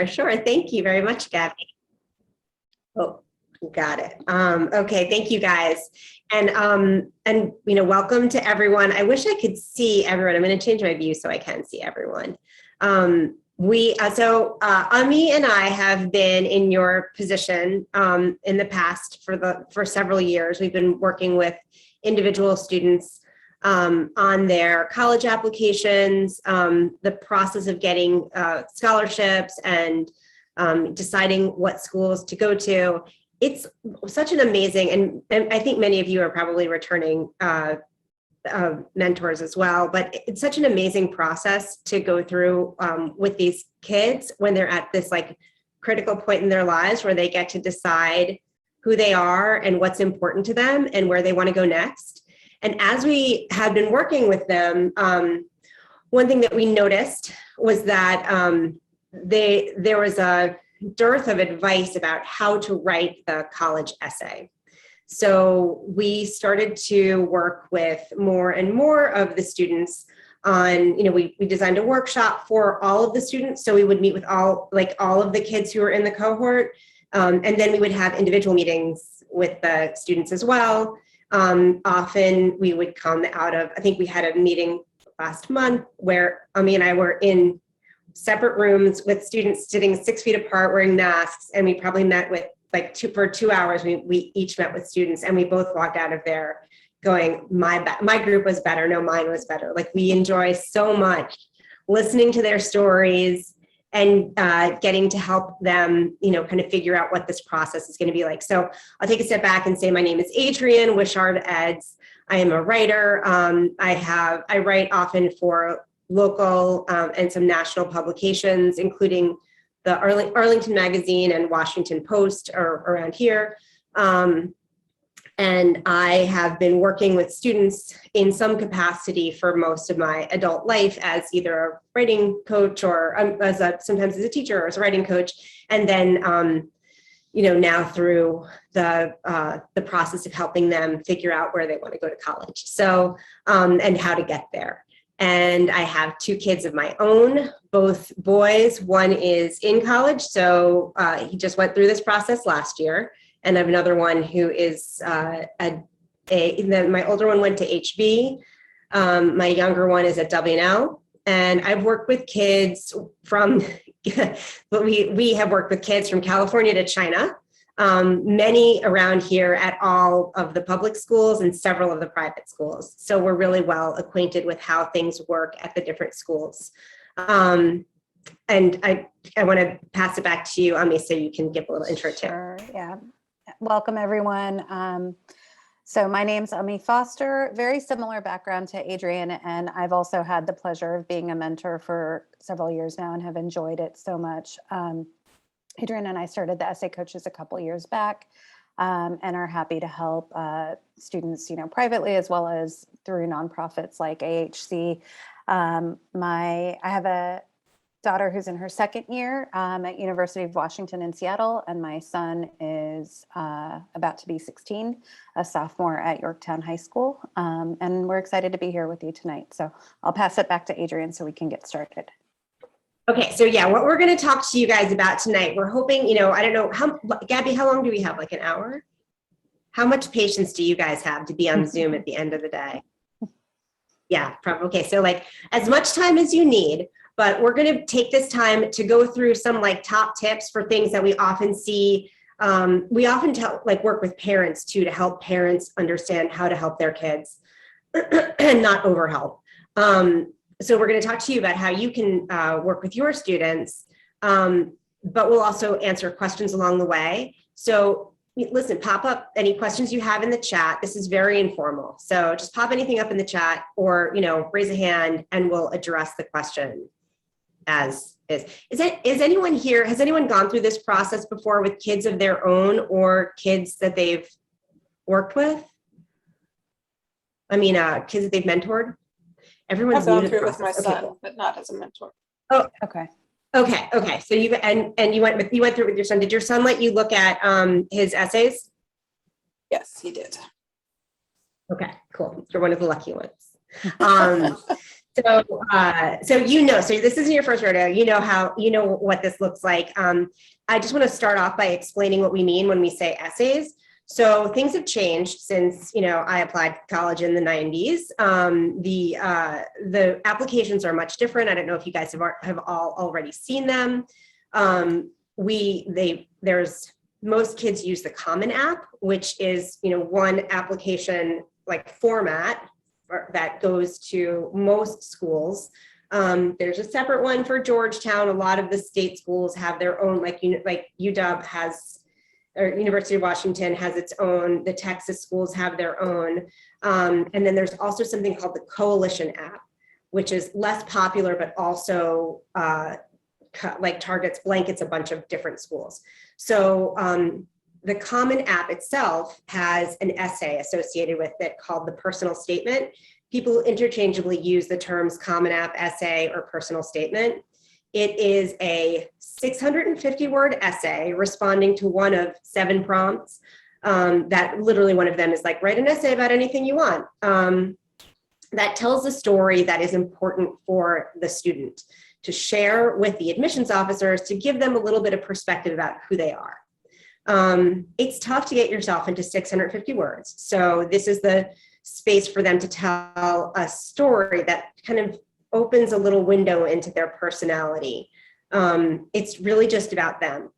Sure. Thank you very much, Gabby. Oh, got it. Okay. Thank you, guys. And welcome to everyone. I wish I could see everyone. I'm going to change my view so I can see everyone. Ami and I have been in your position in the past for several years. We've been working with individual students on their college applications, the process of getting scholarships and deciding what schools to go to. It's such an amazing, and I think many of you are probably returning mentors as well, but it's such an amazing process to go through with these kids when they're at this like critical point in their lives where they get to decide who they are and what's important to them and where they want to go next. And as we have been working with them, one thing that we noticed was that there was a dearth of advice about how to write the college essay. So we started to work with more and more of the students on, we designed a workshop for all of the students. So we would meet with all of the kids who were in the cohort. And then we would have individual meetings with the students as well. Often we would come out of, I think we had a meeting last month where Ami and I were in separate rooms with students sitting 6 feet apart wearing masks. And we probably met with for 2 hours, we each met with students and we both walked out of there going, my group was better. No, mine was better. Like we enjoy so much listening to their stories and getting to help them, kind of figure out what this process is going to be like. So I'll take a step back and say, my name is Adrienne Wishart-Eds. I am a writer. I write often for local and some national publications, including the Arlington Magazine and Washington Post are around here. And I have been working with students in some capacity for most of my adult life as either a writing coach or sometimes as a teacher or as a writing coach. And then, now through the process of helping them figure out where they want to go to college. So, and how to get there. And I have 2 kids of my own, both boys. One is in college, so he just went through this process last year. And I have another one who is my older one went to HB. My younger one is at W&L. And I've worked with kids from, we have worked with kids from California to China, many around here at all of the public schools and several of the private schools. So we're really well acquainted with how things work at the different schools. And I want to pass it back to you, Ami, so you can give a little intro too. Sure, yeah. Welcome, everyone. So my name's Ami Foster, very similar background to Adrienne, and I've also had the pleasure of being a mentor for several years now and have enjoyed it so much. Adrienne and I started the Essay Coaches a couple years back and are happy to help students, privately as well as through nonprofits like AHC. I have a daughter who's in her 2nd year at University of Washington in Seattle, and my son is about to be 16, a sophomore at Yorktown High School. And we're excited to be here with you tonight. So I'll pass it back to Adrienne so we can get started. Okay, so yeah, what we're going to talk to you guys about tonight, we're hoping, I don't know, Gabby, how long do we have? Like an hour? How much patience do you guys have to be on Zoom at the end of the day? Yeah, probably. Okay, so like as much time as you need, but we're going to take this time to go through some top tips for things that we often see. We often work with parents too, to help parents understand how to help their kids and not overhelp. So we're going to talk to you about how you can work with your students, but we'll also answer questions along the way. So listen, pop up any questions you have in the chat. This is very informal. So just pop anything up in the chat or, raise a hand and we'll address the question as is. Is anyone here, has anyone gone through this process before with kids of their own or kids that they've worked with? Kids that they've mentored? Everyone's I've new gone to the through it with my process. son, Okay. but not as a mentor. Oh, Okay. Okay. So you went through it with your son. Did your son let you look at his essays? Yes, he did. Okay, cool. You're one of the lucky ones. So this isn't your first rodeo. You know what this looks like. I just want to start off by explaining what we mean when we say essays. So things have changed since I applied to college in the 90s. The applications are much different. I don't know if you guys have all already seen them. There's most kids use the Common App, which is one application like format that goes to most schools. There's a separate one for Georgetown. A lot of the state schools have their own, like UW has, or University of Washington has its own. The Texas schools have their own. And then there's also something called the Coalition app, which is less popular, but also blankets a bunch of different schools. So the Common App itself has an essay associated with it called the personal statement. People interchangeably use the terms Common App essay or personal statement. It is a 650-word essay responding to one of 7 prompts. That literally one of them is like, write an essay about anything you want. That tells a story that is important for the student to share with the admissions officers, to give them a little bit of perspective about who they are. It's tough to get yourself into 650 words. So this is the space for them to tell a story that kind of opens a little window into their personality. It's really just about them.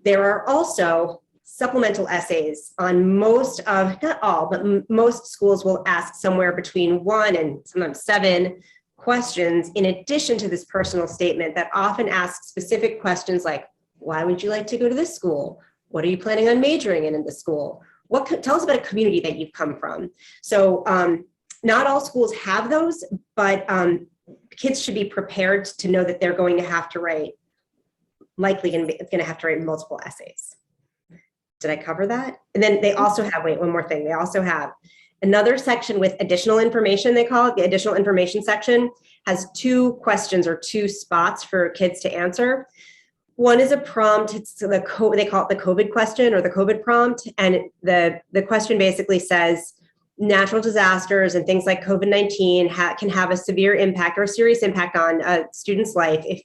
There are also supplemental essays on most of, not all, but most schools will ask somewhere between 1 and sometimes 7 questions in addition to this personal statement that often asks specific questions like, why would you like to go to this school? What are you planning on majoring in the school? Tell us about a community that you've come from. So not all schools have those, but kids should be prepared to know that they're going to have to write, multiple essays. Did I cover that? And then they also have, one more thing. They also have another section with additional information, they call it. The additional information section has 2 questions or 2 spots for kids to answer. One is a prompt. It's they call it the COVID question or the COVID prompt. And the question basically says, natural disasters and things like COVID-19 can have a severe impact or a serious impact on a student's life. If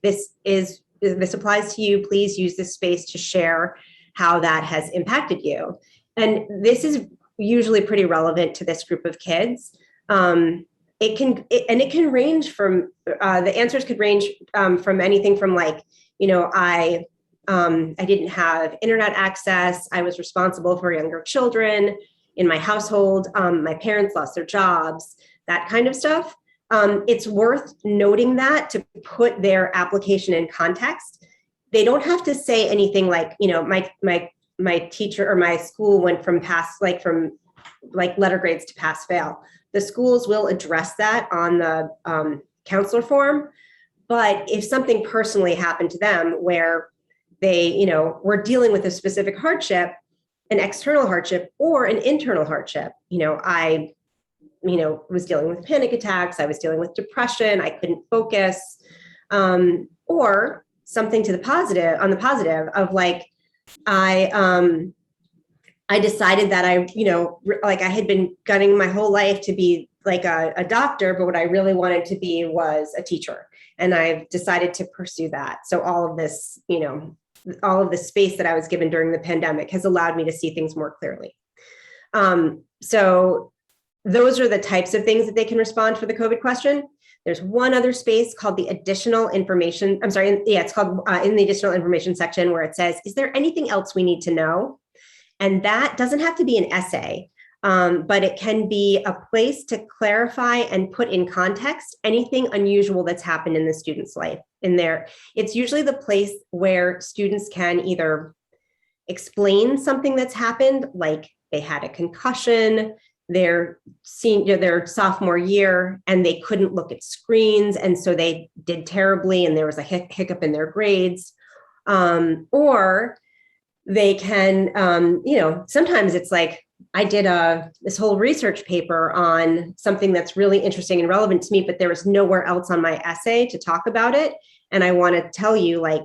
this applies to you, please use this space to share how that has impacted you. And this is usually pretty relevant to this group of kids. It can range from, the answers could range from anything from like, I didn't have internet access. I was responsible for younger children in my household. My parents lost their jobs, that kind of stuff. It's worth noting that to put their application in context. They don't have to say anything like, my teacher or my school went from letter grades to pass fail. The schools will address that on the counselor form. But if something personally happened to them where they, were dealing with a specific hardship, an external hardship or an internal hardship, I was dealing with panic attacks, I was dealing with depression, I couldn't focus, or something on the positive of like, I decided that I had been gunning my whole life to be like a doctor, but what I really wanted to be was a teacher. And I've decided to pursue that. So all of this, all of the space that I was given during the pandemic has allowed me to see things more clearly. So those are the types of things that they can respond for the COVID question. There's one other space called the additional information. It's called in the additional information section where it says, is there anything else we need to know? And that doesn't have to be an essay, but it can be a place to clarify and put in context anything unusual that's happened in the student's life. It's usually the place where students can either explain something that's happened, like they had a concussion, their sophomore year, and they couldn't look at screens, and so they did terribly, and there was a hiccup in their grades, or they can, sometimes it's like, I did this whole research paper on something that's really interesting and relevant to me, but there was nowhere else on my essay to talk about it. And I want to tell you, like,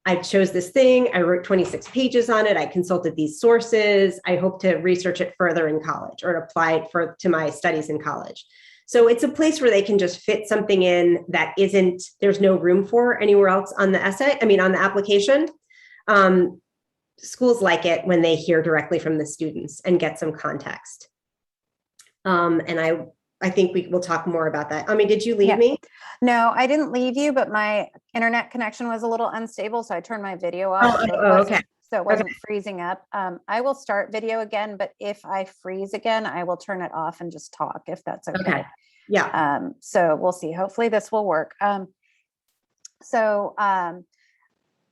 I chose this thing, I wrote 26 pages on it, I consulted these sources, I hope to research it further in college or apply it to my studies in college. So it's a place where they can just fit something in that there's no room for anywhere else on the on the application. Schools like it when they hear directly from the students and get some context. And I think we will talk more about that. Did you leave me? No, I didn't leave you, but my internet connection was a little unstable, so I turned my video off. Okay. So it wasn't freezing up. I will start video again, but if I freeze again, I will turn it off and just talk, if that's okay. Okay. Yeah. So we'll see. Hopefully this will work.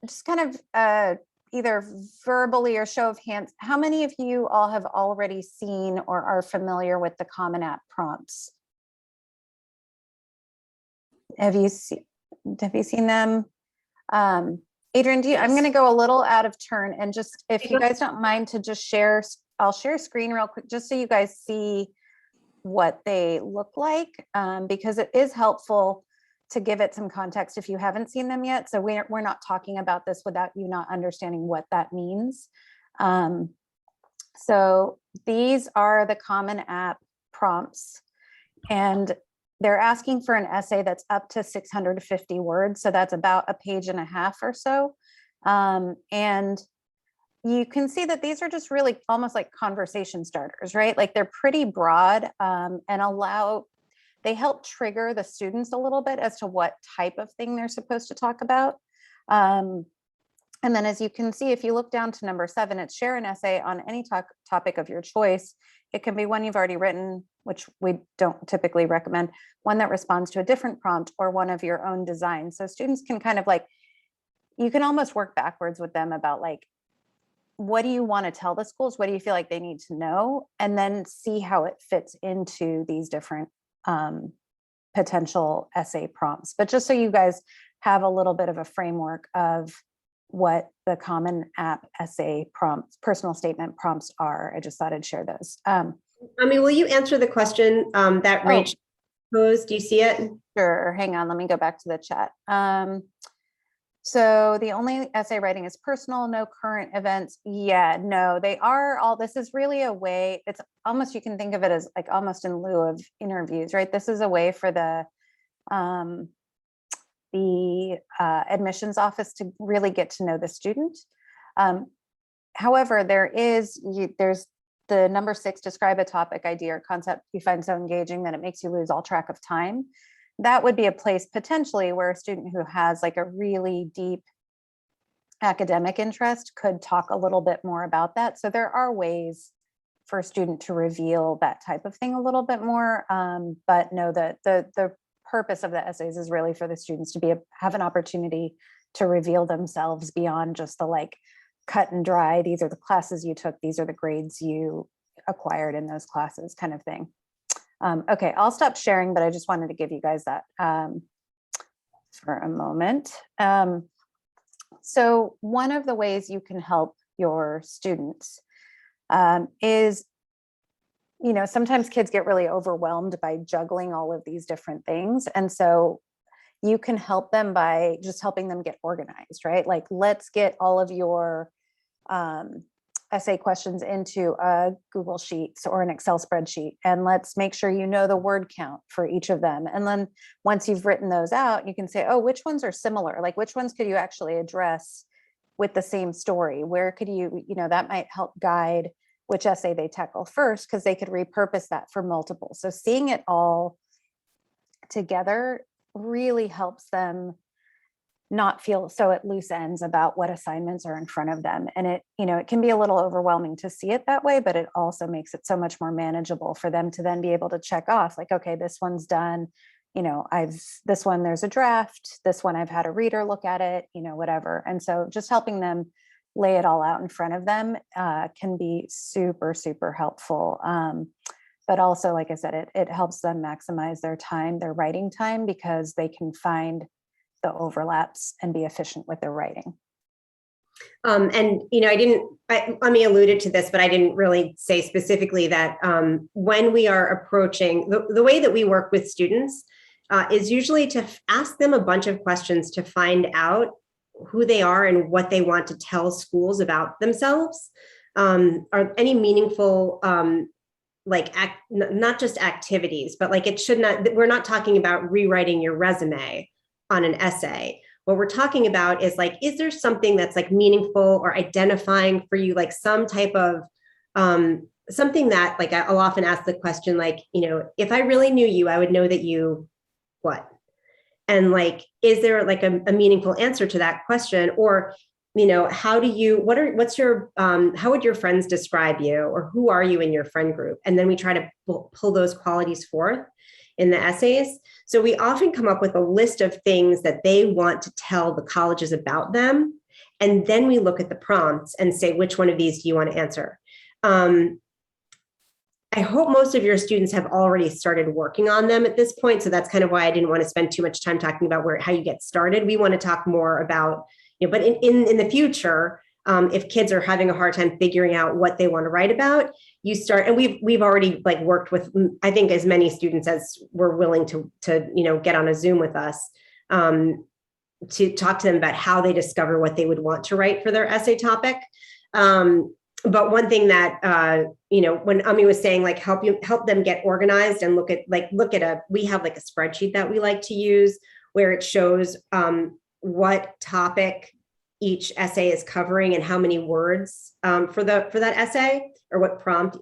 Just kind of either verbally or show of hands, how many of you all have already seen or are familiar with the Common App prompts? Have you seen them? Adrian, I'm going to go a little out of turn, and just, if you guys don't mind to just share, I'll share screen real quick, just so you guys see what they look like, because it is helpful to give it some context if you haven't seen them yet. So we're not talking about this without you not understanding what that means. So these are the Common App prompts, and they're asking for an essay that's up to 650 words. So that's about a page and a half or so. And you can see that these are just really almost like conversation starters, right? Like they're pretty broad, and they help trigger the students a little bit as to what type of thing they're supposed to talk about. And then, as you can see, if you look down to number 7, it's share an essay on any topic of your choice. It can be one you've already written, which we don't typically recommend, one that responds to a different prompt, or one of your own design. So students can kind of you can almost work backwards with them about what do you want to tell the schools? What do you feel like they need to know? And then see how it fits into these different potential essay prompts. But just so you guys have a little bit of a framework of what the Common App essay prompts, personal statement prompts are, I just thought I'd share those. Will you answer the question that Rach posed? Do you see it? Sure. Hang on. Let me go back to the chat. So the only essay writing is personal, no current events. Yeah, no, they are all, this is really a way, it's almost, you can think of it as almost in lieu of interviews, right? This is a way for the admissions office to really get to know the student. However, there's the number 6, describe a topic, idea, or concept you find so engaging that it makes you lose all track of time. That would be a place potentially where a student who has a really deep academic interest could talk a little bit more about that. So there are ways for a student to reveal that type of thing a little bit more. But no, the purpose of the essays is really for the students to have an opportunity to reveal themselves beyond just the cut and dry, these are the classes you took, these are the grades you acquired in those classes kind of thing. Okay, I'll stop sharing, but I just wanted to give you guys that for a moment. So one of the ways you can help your students is, sometimes kids get really overwhelmed by juggling all of these different things. And so you can help them by just helping them get organized, right? Let's get all of your essay questions into a Google Sheets or an Excel spreadsheet, and let's make sure you know the word count for each of them. And then once you've written those out, you can say, oh, which ones are similar? Which ones could you actually address with the same story? Where could that might help guide which essay they tackle first, because they could repurpose that for multiple. So seeing it all together really helps them not feel so at loose ends about what assignments are in front of them. And it can be a little overwhelming to see it that way, but it also makes it so much more manageable for them to then be able to check off okay, this one's done. This one, there's a draft. This one, I've had a reader look at it, whatever. And so just helping them lay it all out in front of them can be super, super helpful. But also, like I said, it helps them maximize their time, their writing time, because they can find the overlaps and be efficient with their writing. And Ami alluded to this, but I didn't really say specifically that when we are approaching, the way that we work with students is usually to ask them a bunch of questions to find out who they are and what they want to tell schools about themselves. Are any meaningful not just activities, but like it should not, we're not talking about rewriting your resume on an essay. What we're talking about is like, is there something that's like meaningful or identifying for you, like some type of something that like I'll often ask the question, like, if I really knew you, I would know that you what? And like, is there like a meaningful answer to that question? Or, how do you, how would your friends describe you, or who are you in your friend group? And then we try to pull those qualities forth in the essays. So we often come up with a list of things that they want to tell the colleges about them. And then we look at the prompts and say, which one of these do you want to answer? I hope most of your students have already started working on them at this point. So that's kind of why I didn't want to spend too much time talking about how you get started. We want to talk more about, but in the future, if kids are having a hard time figuring out what they want to write about, you start, and we've already like worked with, I think, as many students as were willing to get on a Zoom with us, to talk to them about how they discover what they would want to write for their essay topic. But one thing that, when Ami was saying, like, help them get organized and we have like a spreadsheet that we like to use where it shows what topic each essay is covering and how many words for that essay, or what prompt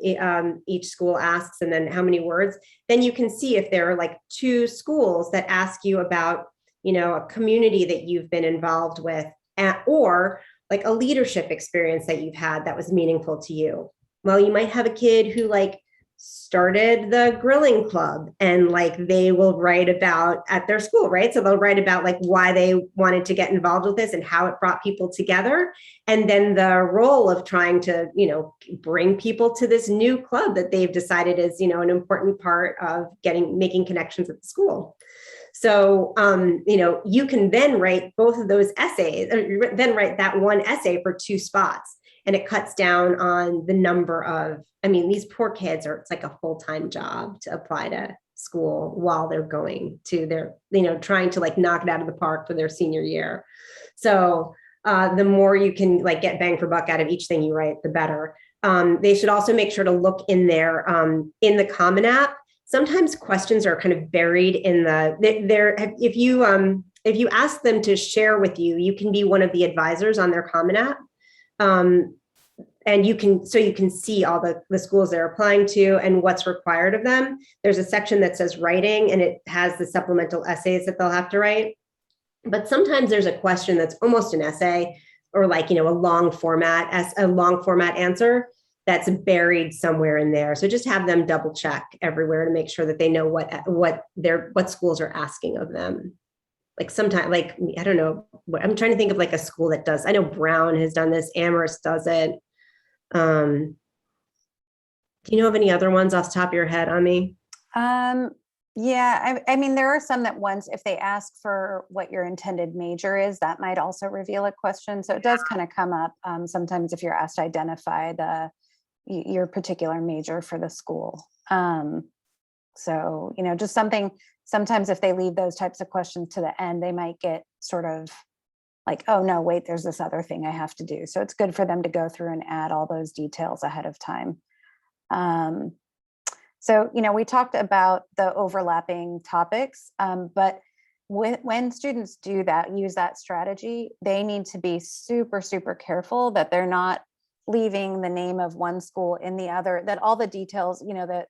each school asks, and then how many words. Then you can see if there are like 2 schools that ask you about, a community that you've been involved with, or like a leadership experience that you've had that was meaningful to you. Well, you might have a kid who like started the grilling club, and like they will write about at their school, right? So they'll write about like why they wanted to get involved with this and how it brought people together. And then the role of trying to, bring people to this new club that they've decided is, an important part of making connections at the school. So, you can then write both of those essays, or then write that one essay for 2 spots. And it cuts down on the number of, these poor kids it's like a full-time job to apply to school while they're going to their, trying to like knock it out of the park for their senior year. So the more you can like get bang for buck out of each thing you write, the better. They should also make sure to look in there in the Common App. Sometimes questions are kind of buried in if you ask them to share with you, you can be one of the advisors on their Common App. And you can see all the schools they're applying to and what's required of them. There's a section that says writing, and it has the supplemental essays that they'll have to write. But sometimes there's a question that's almost an essay, or like, a long format answer that's buried somewhere in there. So just have them double check everywhere to make sure that they know what schools are asking of them. Like sometimes, like, I don't know, I'm trying to think of like a school that does, I know Brown has done this, Amherst does it. Do you know of any other ones off the top of your head, Ami? Yeah, there are some that if they ask for what your intended major is, that might also reveal a question. So it does kind of come up sometimes if you're asked to identify your particular major for the school. So, just something, sometimes if they leave those types of questions to the end, they might get sort of like, oh no, wait, there's this other thing I have to do. So it's good for them to go through and add all those details ahead of time. So, we talked about the overlapping topics, but when students use that strategy, they need to be super, super careful that they're not leaving the name of one school in the other, that all the details, that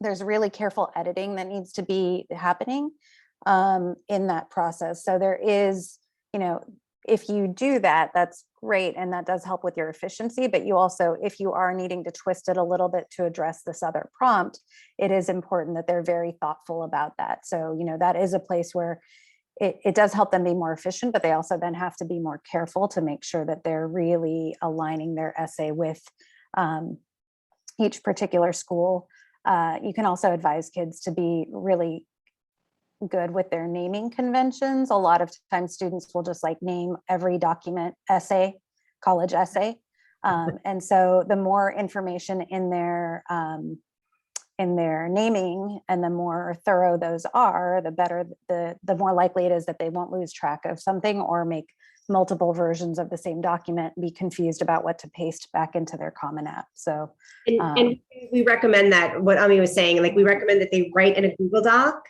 there's really careful editing that needs to be happening in that process. So there is, if you do that, that's great. And that does help with your efficiency, but you also, if you are needing to twist it a little bit to address this other prompt, it is important that they're very thoughtful about that. So, that is a place where it does help them be more efficient, but they also then have to be more careful to make sure that they're really aligning their essay with each particular school. You can also advise kids to be really good with their naming conventions. A lot of times students will just like name every document essay, college essay. And so the more information in their in their naming, and the more thorough those are, the better, the more likely it is that they won't lose track of something or make multiple versions of the same document, be confused about what to paste back into their Common App. So, And we recommend that, what Ami was saying, like we recommend that they write in a Google Doc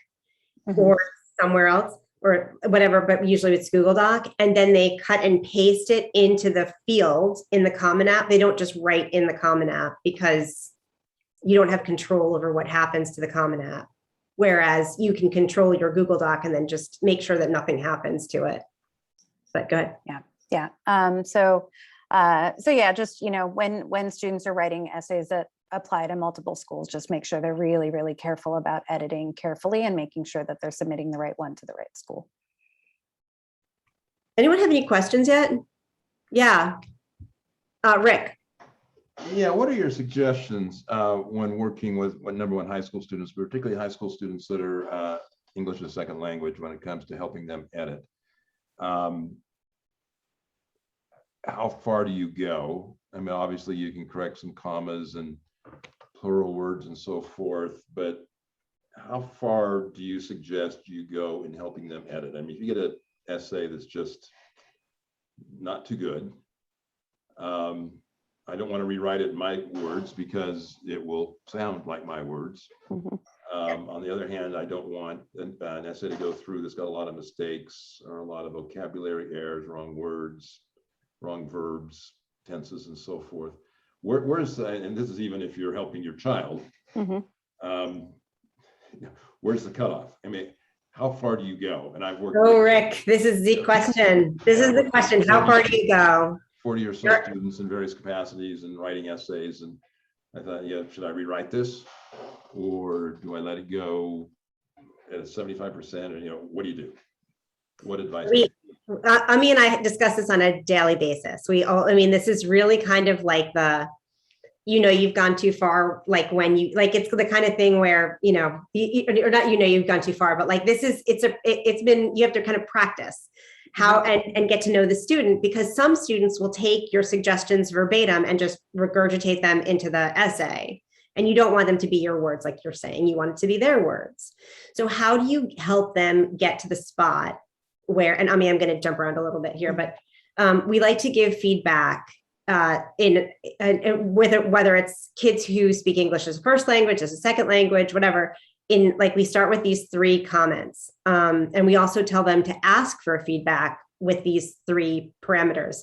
or somewhere else or whatever, but usually it's Google Doc, and then they cut and paste it into the fields in the Common App. They don't just write in the Common App because you don't have control over what happens to the Common App. Whereas you can control your Google Doc and then just make sure that nothing happens to it. But go ahead. Yeah. So yeah, just, when students are writing essays that apply to multiple schools, just make sure they're really, really careful about editing carefully and making sure that they're submitting the right one to the right school. Anyone have any questions yet? Yeah. Rick. Yeah, what are your suggestions when working with number one, high school students, particularly high school students that are English as a second language, when it comes to helping them edit? How far do you go? I mean, obviously you can correct some commas and plural words and so forth, but how far do you suggest you go in helping them edit? I mean, if you get an essay that's just not too good, I don't want to rewrite it in my words because it will sound like my words. On the other hand, I don't want an essay to go through that's got a lot of mistakes or a lot of vocabulary errors, wrong words, wrong verbs, tenses, and so forth. Where's and this is even if you're helping your child, where's the cutoff? I mean, how far do you go? And I've worked. Oh, Rick, this is the question. This is the question. How far do you go? 40 or so students in various capacities and writing essays, and I thought, yeah, should I rewrite this, or do I let it go at 75%? Or what do you do? What advice? Ami and I discuss this on a daily basis. This is really kind of like you've gone too far. Like when it's the kind of thing where you've gone too far, but like you have to kind of practice how and get to know the student, because some students will take your suggestions verbatim and just regurgitate them into the essay. And you don't want them to be your words, like you're saying, you want it to be their words. So how do you help them get to the spot where, and I mean, I'm going to jump around a little bit here, but we like to give feedback whether it's kids who speak English as a first language, as a second language, whatever. We start with these 3 comments. And we also tell them to ask for feedback with these 3 parameters.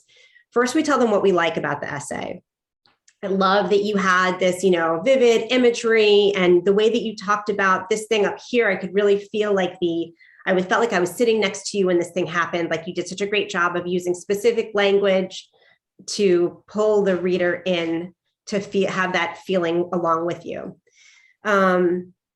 First, we tell them what we like about the essay. I love that you had this, vivid imagery, and the way that you talked about this thing up here, I could really feel like felt like I was sitting next to you when this thing happened. Like you did such a great job of using specific language to pull the reader in to have that feeling along with you.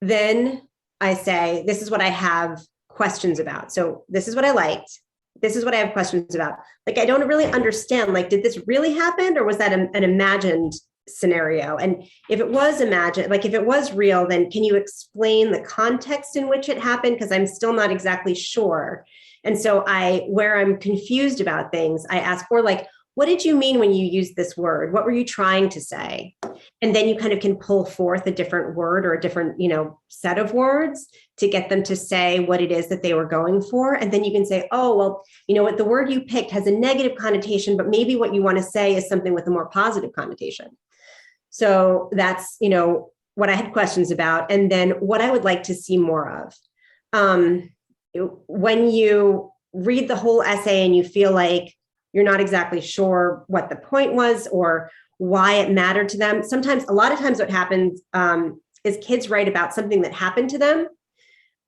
Then I say, this is what I have questions about. So this is what I liked. This is what I have questions about. Like, I don't really understand, like, did this really happen, or was that an imagined scenario? And if it was imagined, like if it was real, then can you explain the context in which it happened? Because I'm still not exactly sure. And so where I'm confused about things, I ask for, like, what did you mean when you used this word? What were you trying to say? And then you kind of can pull forth a different word or a different, set of words to get them to say what it is that they were going for. And then you can say, oh, well, what the word you picked has a negative connotation, but maybe what you want to say is something with a more positive connotation. So that's, what I had questions about. And then what I would like to see more of. When you read the whole essay and you feel like you're not exactly sure what the point was or why it mattered to them. A lot of times what happens is kids write about something that happened to them,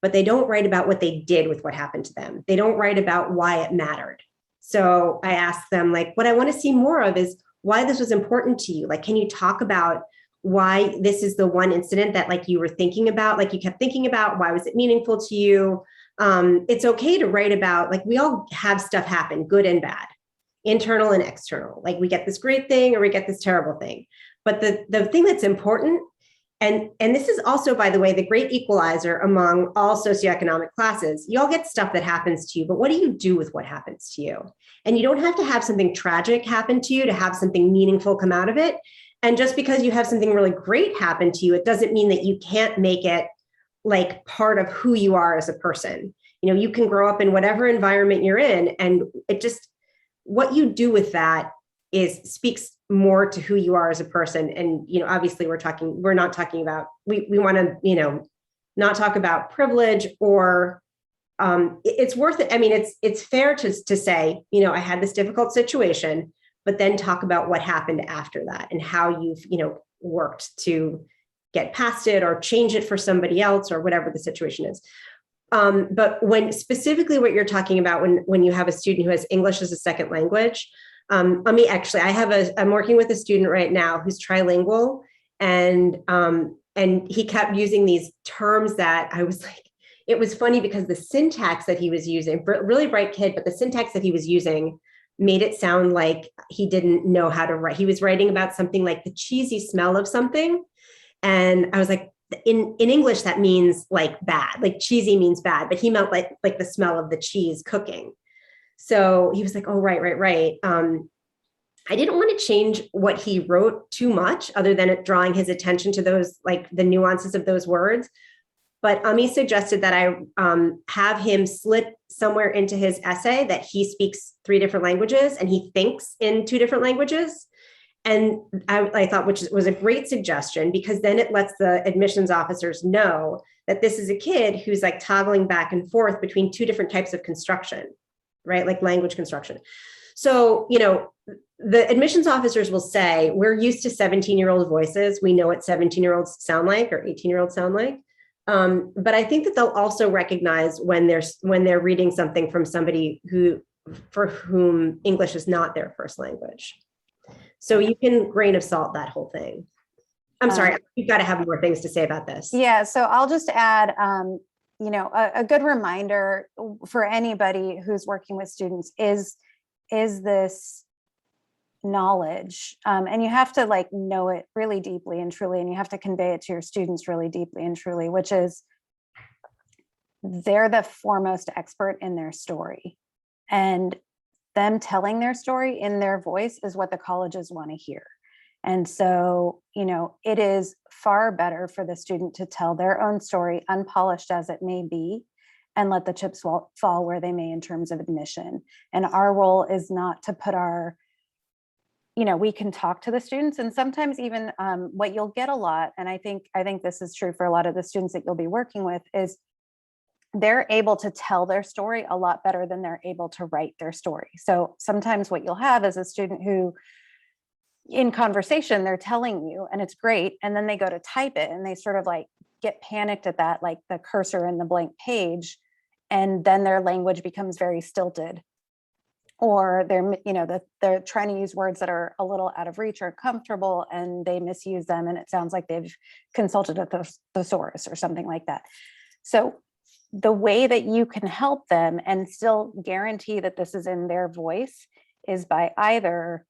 but they don't write about what they did with what happened to them. They don't write about why it mattered. So I ask them, like, what I want to see more of is why this was important to you. Like, can you talk about why this is the one incident that, like, you were thinking about, like you kept thinking about, why was it meaningful to you? It's okay to write about, like, we all have stuff happen, good and bad, internal and external. Like, we get this great thing or we get this terrible thing. But the thing that's important, and this is also, by the way, the great equalizer among all socioeconomic classes, you all get stuff that happens to you, but what do you do with what happens to you? And you don't have to have something tragic happen to you to have something meaningful come out of it. And just because you have something really great happen to you, it doesn't mean that you can't make it like part of who you are as a person. You know, you can grow up in whatever environment you're in, and it just, what you do with that is speaks more to who you are as a person. And, you know, obviously we're not talking about, we want to, you know, not talk about privilege or it's worth it. I mean, it's fair to say, you know, I had this difficult situation, but then talk about what happened after that and how you've, you know, worked to get past it or change it for somebody else or whatever the situation is. But when specifically what you're talking about, when you have a student who has English as a second language, I'm working with a student right now who's trilingual, and he kept using these terms that I was like, it was funny because the syntax that he was using, really bright kid, but the syntax that he was using made it sound like he didn't know how to write. He was writing about something like the cheesy smell of something. And I was like, in English, that means like bad, like cheesy means bad, but he meant like the smell of the cheese cooking. So he was like, oh, right. I didn't want to change what he wrote too much other than it drawing his attention to those, like the nuances of those words. But Ami suggested that I have him slip somewhere into his essay that he speaks 3 different languages and he thinks in 2 different languages. And I thought, which was a great suggestion, because then it lets the admissions officers know that this is a kid who's like toggling back and forth between 2 different types of construction, right? Like language construction. So, you know, the admissions officers will say, we're used to 17-year-old voices. We know what 17-year-olds sound like or 18-year-olds sound like. But I think that they'll also recognize when they're reading something from somebody for whom English is not their first language. So you can grain of salt that whole thing. I'm sorry, you've got to have more things to say about this. Yeah, so I'll just add, you know, a good reminder for anybody who's working with students is this knowledge, and you have to like know it really deeply and truly, and you have to convey it to your students really deeply and truly, which is they're the foremost expert in their story, and them telling their story in their voice is what the colleges want to hear. And so, you know, it is far better for the student to tell their own story, unpolished as it may be, and let the chips fall where they may in terms of admission. And our role is not to put you know, we can talk to the students, and sometimes even what you'll get a lot, and I think this is true for a lot of the students that you'll be working with, is they're able to tell their story a lot better than they're able to write their story. So sometimes what you'll have is a student who, in conversation, they're telling you, and it's great, and then they go to type it, and they sort of like get panicked at that, like the cursor in the blank page, and then their language becomes very stilted. Or they're trying to use words that are a little out of reach or comfortable, and they misuse them, and it sounds like they've consulted a thesaurus or something like that. So the way that you can help them and still guarantee that this is in their voice is by either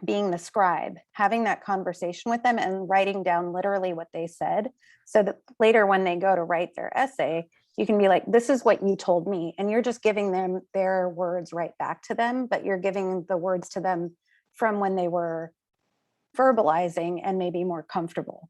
being the scribe, having that conversation with them and writing down literally what they said, so that later when they go to write their essay, you can be like, this is what you told me. And you're just giving them their words right back to them, but you're giving the words to them from when they were verbalizing and maybe more comfortable.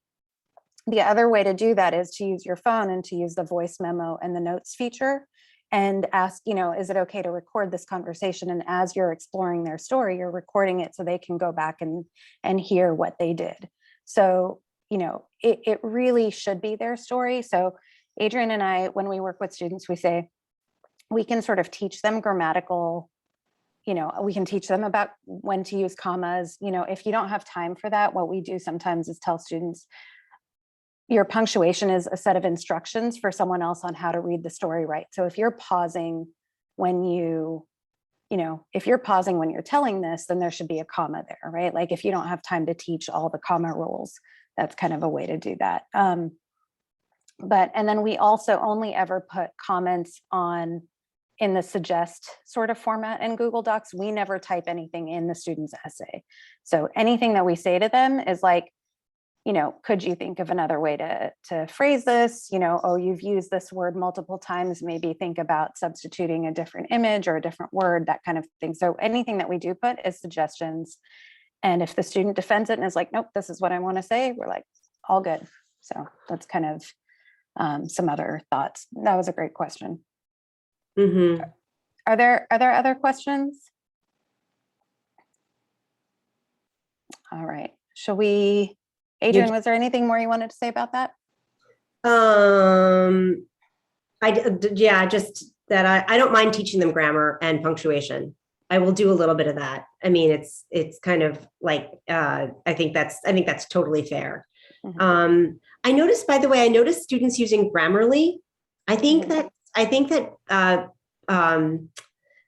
The other way to do that is to use your phone and to use the voice memo and the notes feature and ask, you know, is it okay to record this conversation? And as you're exploring their story, you're recording it so they can go back and hear what they did. So, you know, it really should be their story. So Adrian and I, when we work with students, we say we can sort of teach them grammatical, you know, we can teach them about when to use commas. You know, if you don't have time for that, what we do sometimes is tell students, your punctuation is a set of instructions for someone else on how to read the story right. So if you're pausing when if you're pausing when you're telling this, then there should be a comma there, right? Like if you don't have time to teach all the comma rules, that's kind of a way to do that. And then we also only ever put comments in the suggest sort of format in Google Docs. We never type anything in the student's essay. So anything that we say to them is like, you know, could you think of another way to phrase this? You know, oh, you've used this word multiple times, maybe think about substituting a different image or a different word, that kind of thing. So anything that we do put is suggestions. And if the student defends it and is like, nope, this is what I want to say, we're like, all good. So that's kind of some other thoughts. That was a great question. Mm-hmm. Are there other questions? All right. Shall we, Adrian, was there anything more you wanted to say about that? Yeah, just that I don't mind teaching them grammar and punctuation. I will do a little bit of that. I mean, it's kind of like, I think that's totally fair. Mhm. I noticed, by the way, students using Grammarly. I think Mhm. that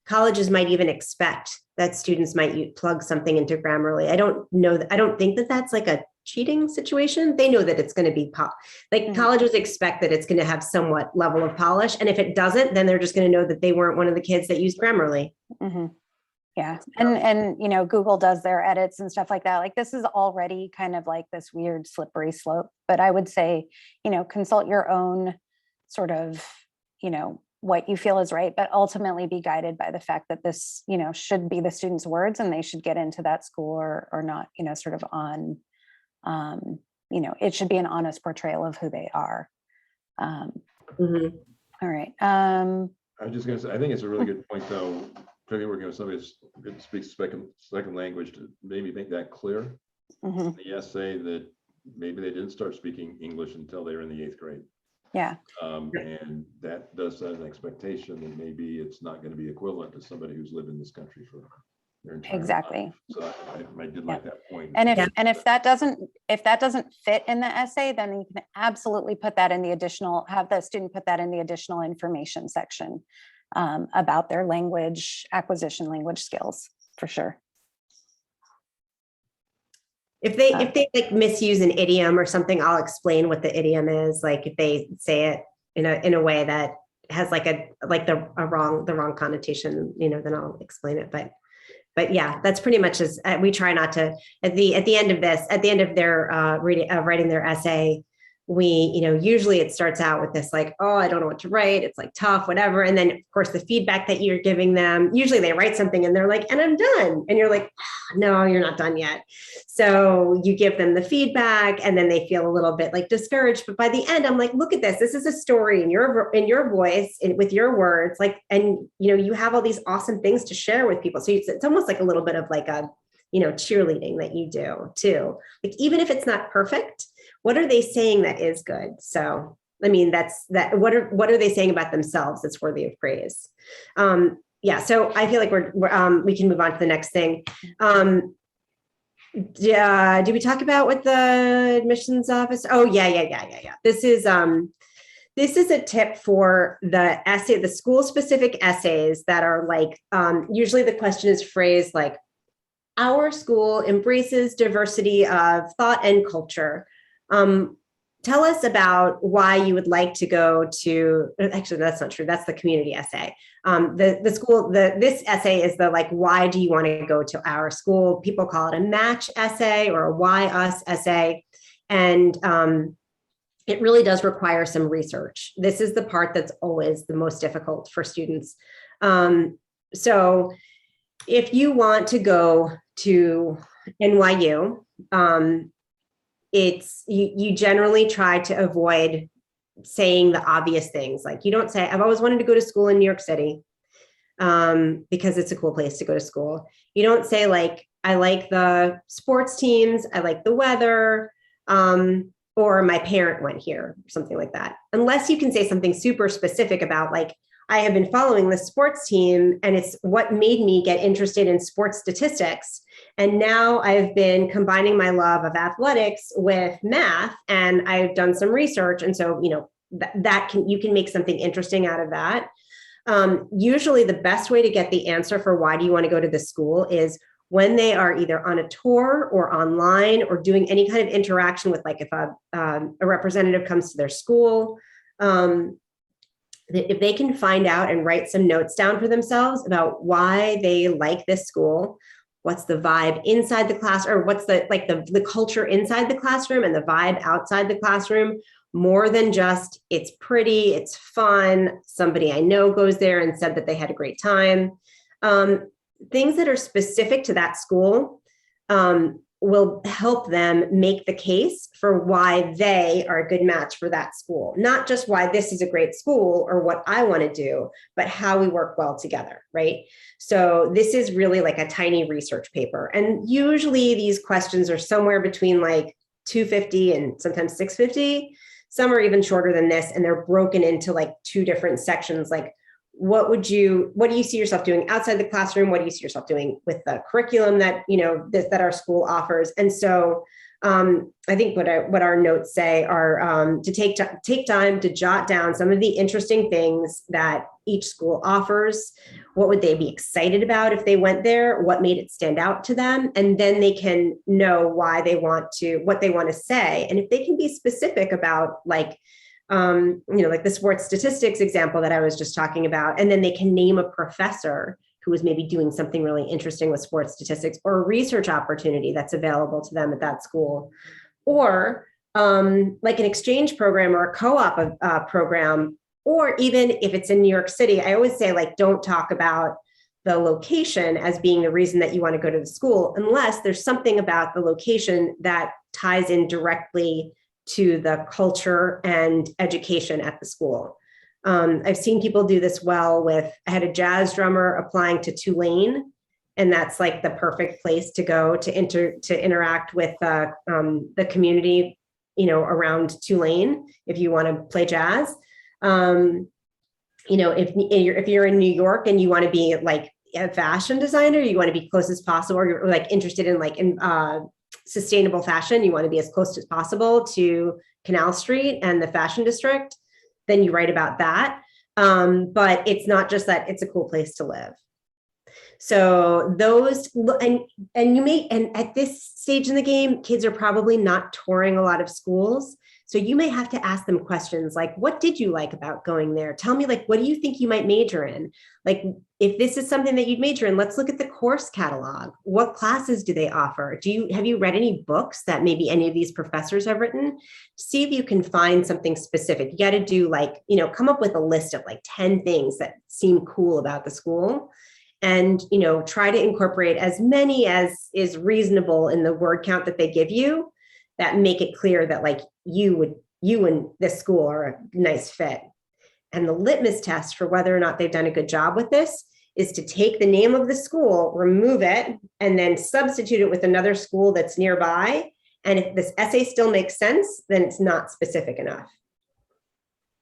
colleges might even expect that students might plug something into Grammarly. I don't know that. I don't think that that's like a cheating situation. They know that it's going to be colleges expect that it's going to have somewhat level of polish. And if it doesn't, then they're just going to know that they weren't one of the kids that used Grammarly. Mm-hmm. Yeah. And, you know, Google does their edits and stuff like that. Like this is already kind of like this weird slippery slope, but I would say, you know, consult your own sort of, you know, what you feel is right, but ultimately be guided by the fact that this, you know, should be the student's words and they should get into that school or not, you know, sort of on, you know, it should be an honest portrayal of who they are. Mm-hmm. All right. I'm just going to say, I think it's a really good point, though, particularly working with somebody who speaks second language, to maybe make that clear in the essay that maybe they didn't start speaking English until they were in the 8th grade. Yeah. And that does set an expectation that maybe it's not going to be equivalent to somebody who's lived in this country for their entire Exactly. life. So I did like that point. And if that doesn't fit in the essay, then you can absolutely put that in the additional, have the student put that in the additional information section about their language acquisition, language skills, for sure. If they like misuse an idiom or something, I'll explain what the idiom is. Like if they say it in a way that has the wrong connotation, you know, then I'll explain it. But yeah, that's pretty much as we try not to at the end of their writing their essay. We, you know, usually it starts out with this like, oh, I don't know what to write. It's like tough, whatever. And then of course the feedback that you're giving them, usually they write something and they're like, and I'm done. And you're like, oh, no, you're not done yet. So you give them the feedback and then they feel a little bit like discouraged. But by the end, I'm like, look at this. This is a story in your voice and with your words, like, and you know, you have all these awesome things to share with people. So it's almost like a little bit of like a, you know, cheerleading that you do too. Like, even if it's not perfect, what are they saying that is good? So, I mean, what are they saying about themselves that's worthy of praise? Yeah. So I feel like we can move on to the next thing. Do we talk about what the admissions office? Oh, yeah. This is a tip for the essay, the school specific essays that are like, usually the question is phrased like, our school embraces diversity of thought and culture. Tell us about why you would like to go to, actually, that's not true. That's the community essay. This essay is the like, why do you want to go to our school? People call it a match essay or a why us essay. And it really does require some research. This is the part that's always the most difficult for students. So if you want to go to NYU, you generally try to avoid saying the obvious things. Like you don't say, I've always wanted to go to school in New York City because it's a cool place to go to school. You don't say like, I like the sports teams, I like the weather, or my parent went here, or something like that. Unless you can say something super specific about like, I have been following the sports team and it's what made me get interested in sports statistics. And now I've been combining my love of athletics with math and I've done some research. And so, you know, you can make something interesting out of that. Usually the best way to get the answer for why do you want to go to the school is when they are either on a tour or online or doing any kind of interaction with, like if a representative comes to their school, if they can find out and write some notes down for themselves about why they like this school, what's the vibe inside the class, or what's the culture inside the classroom and the vibe outside the classroom, more than just it's pretty, it's fun, somebody I know goes there and said that they had a great time. Things that are specific to that school will help them make the case for why they are a good match for that school. Not just why this is a great school or what I want to do, but how we work well together, right? So this is really like a tiny research paper. And usually these questions are somewhere between like 250 and sometimes 650. Some are even shorter than this, and they're broken into like 2 different sections, like what do you see yourself doing outside the classroom? What do you see yourself doing with the curriculum that, that our school offers? And so I think what our notes say are to take time to jot down some of the interesting things that each school offers. What would they be excited about if they went there? What made it stand out to them? And then they can know what they want to say. And if they can be specific about like the sports statistics example that I was just talking about, and then they can name a professor who is maybe doing something really interesting with sports statistics, or a research opportunity that's available to them at that school, or like an exchange program or a co-op program, or even if it's in New York City, I always say, like, don't talk about the location as being the reason that you want to go to the school, unless there's something about the location that ties in directly to the culture and education at the school. I've seen people do this well I had a jazz drummer applying to Tulane, and that's like the perfect place to go to interact with the community, around Tulane if you want to play jazz. If you're in New York and you want to be like a fashion designer, you want to be close as possible, or you're like interested in sustainable fashion, you want to be as close as possible to Canal Street and the fashion district, then you write about that. But it's not just that it's a cool place to live. So those, and at this stage in the game, kids are probably not touring a lot of schools. So you may have to ask them questions like, what did you like about going there? Tell me, like, what do you think you might major in? Like, if this is something that you'd major in, let's look at the course catalog. What classes do they offer? Have you read any books that maybe any of these professors have written? See if you can find something specific. You got to do come up with a list of like 10 things that seem cool about the school. And, try to incorporate as many as is reasonable in the word count that they give you, that make it clear that like you and this school are a nice fit. And the litmus test for whether or not they've done a good job with this is to take the name of the school, remove it, and then substitute it with another school that's nearby. And if this essay still makes sense, then it's not specific enough.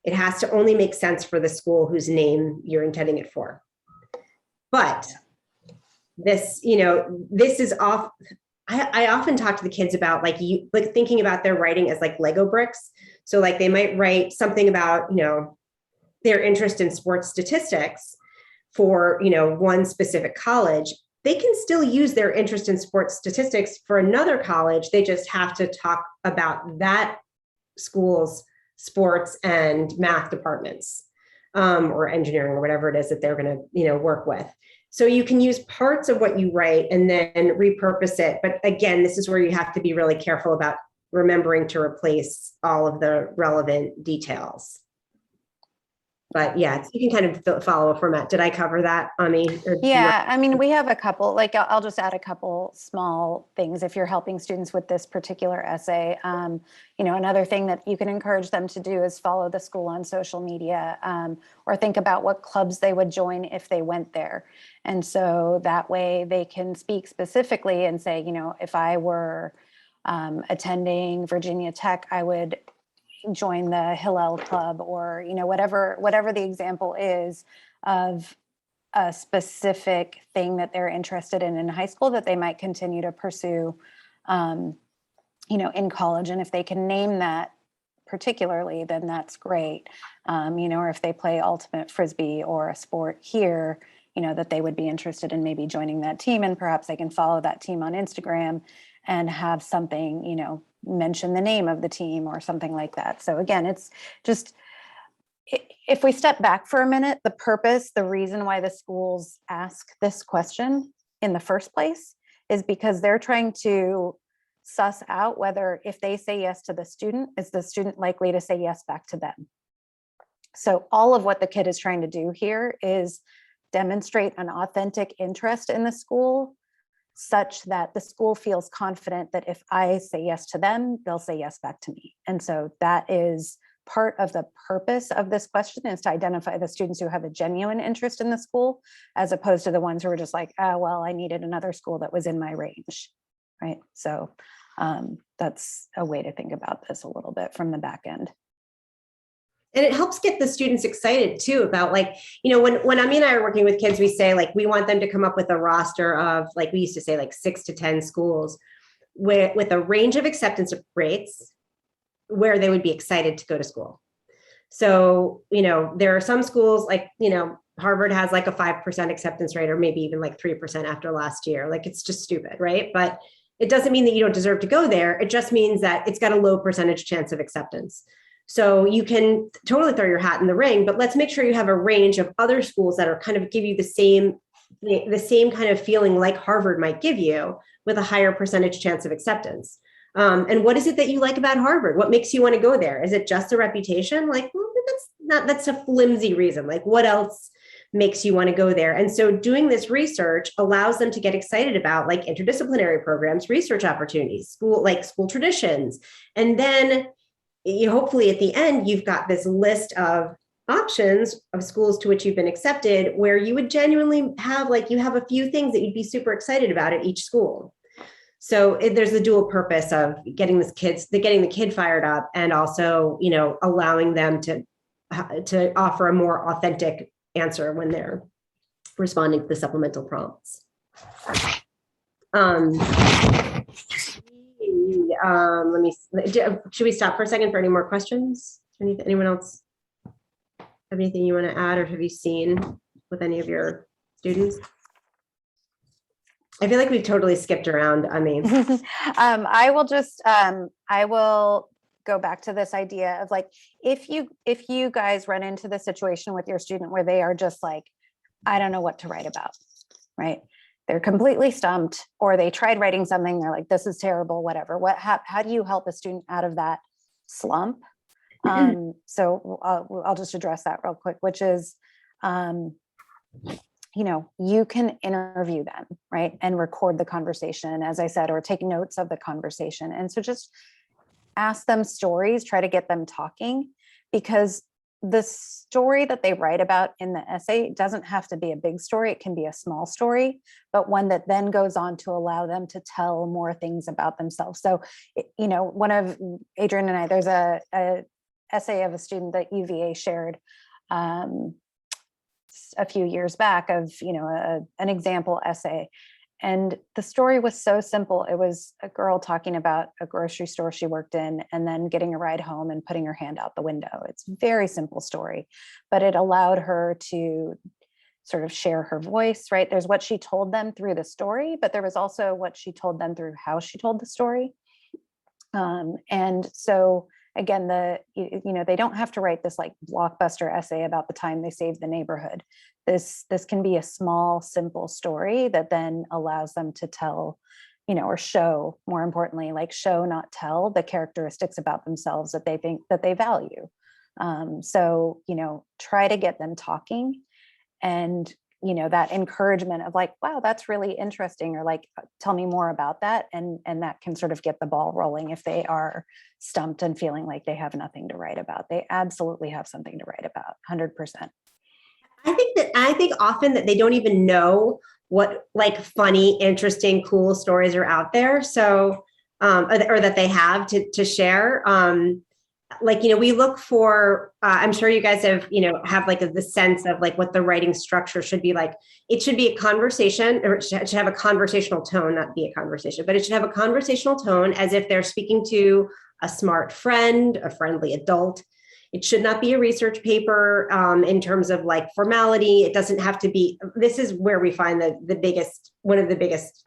It has to only make sense for the school whose name you're intending it for. But this is off. I often talk to the kids about thinking about their writing as like Lego bricks. So like they might write something about, their interest in sports statistics for, one specific college. They can still use their interest in sports statistics for another college. They just have to talk about that school's sports and math departments, or engineering, or whatever it is that they're going to, work with. So you can use parts of what you write and then repurpose it. But again, this is where you have to be really careful about remembering to replace all of the relevant details. But yeah, you can kind of follow a format. Did I cover that, Ami? Yeah, I mean, we have a couple, I'll just add a couple small things if you're helping students with this particular essay. Another thing that you can encourage them to do is follow the school on social media, or think about what clubs they would join if they went there. And so that way they can speak specifically and say, if I were attending Virginia Tech, I would join the Hillel Club, or whatever the example is of a specific thing that they're interested in high school that they might continue to pursue in college. And if they can name that particularly, then that's great. Or if they play ultimate frisbee or a sport here, that they would be interested in maybe joining that team, and perhaps they can follow that team on Instagram and have something, mention the name of the team or something like that. So again, it's just, if we step back for a minute, the reason why the schools ask this question in the first place is because they're trying to suss out whether, if they say yes to the student, is the student likely to say yes back to them. So all of what the kid is trying to do here is demonstrate an authentic interest in the school, such that the school feels confident that if I say yes to them, they'll say yes back to me. And so that is part of the purpose of this question, is to identify the students who have a genuine interest in the school, as opposed to the ones who are just like, oh, well, I needed another school that was in my range, right? So that's a way to think about this a little bit from the back end. And it helps get the students excited too about, like, you know, when Ami and I are working with kids, we say, like, we want them to come up with a roster of, like, we used to say, like 6 to 10 schools with a range of acceptance rates where they would be excited to go to school. So, you know, there are some schools, like, you know, Harvard has like a 5% acceptance rate, or maybe even like 3% after last year. Like, it's just stupid, right? But it doesn't mean that you don't deserve to go there. It just means that it's got a low percentage chance of acceptance. So you can totally throw your hat in the ring, but let's make sure you have a range of other schools that are kind of give you the same kind of feeling like Harvard might give you, with a higher percentage chance of acceptance. And what is it that you like about Harvard? What makes you want to go there? Is it just a reputation? Like, well, that's a flimsy reason. Like, what else makes you want to go there? And so doing this research allows them to get excited about, like, interdisciplinary programs, research opportunities, school traditions. And then hopefully at the end, you've got this list of options of schools to which you've been accepted, where you would genuinely have, like, you have a few things that you'd be super excited about at each school. So there's the dual purpose of getting the kid fired up, and also, you know, allowing them to offer a more authentic answer when they're responding to the supplemental prompts. Let me, should we stop for a second for any more questions? Anyone else have anything you want to add, or have you seen with any of your students? I feel like we've totally skipped around. I mean, I will go back to this idea of, like, if you guys run into the situation with your student where they are just like, I don't know what to write about, right? They're completely stumped, or they tried writing something, they're like, this is terrible, whatever. How do you help a student out of that slump? So I'll just address that real quick, which is, you know, you can interview them, right? And record the conversation, as I said, or take notes of the conversation. And so just ask them stories, try to get them talking, because the story that they write about in the essay doesn't have to be a big story. It can be a small story, but one that then goes on to allow them to tell more things about themselves. So, you know, one of Adrian and I, there's a essay of a student that UVA shared a few years back of, you know, an example essay. And the story was so simple. It was a girl talking about a grocery store she worked in, and then getting a ride home and putting her hand out the window. It's a very simple story, but it allowed her to sort of share her voice, right? There's what she told them through the story, but there was also what she told them through how she told the story. And so again, you know, they don't have to write this like blockbuster essay about the time they saved the neighborhood. This can be a small, simple story that then allows them to tell, you know, or show, more importantly, like show, not tell, the characteristics about themselves that they think that they value. So, you know, try to get them talking, and, you know, that encouragement of like, wow, that's really interesting, or like, tell me more about that. And that can sort of get the ball rolling if they are stumped and feeling like they have nothing to write about. They absolutely have something to write about, 100%. I think often that they don't even know what, like, funny, interesting, cool stories are out there. So, or that they have to share. Like, you know, we look for, I'm sure you guys have, you know, have like the sense of like what the writing structure should be like. It should be a conversation, or it should have a conversational tone, not be a conversation, but it should have a conversational tone as if they're speaking to a smart friend, a friendly adult. It should not be a research paper in terms of like formality. It doesn't have to be, this is where we find one of the biggest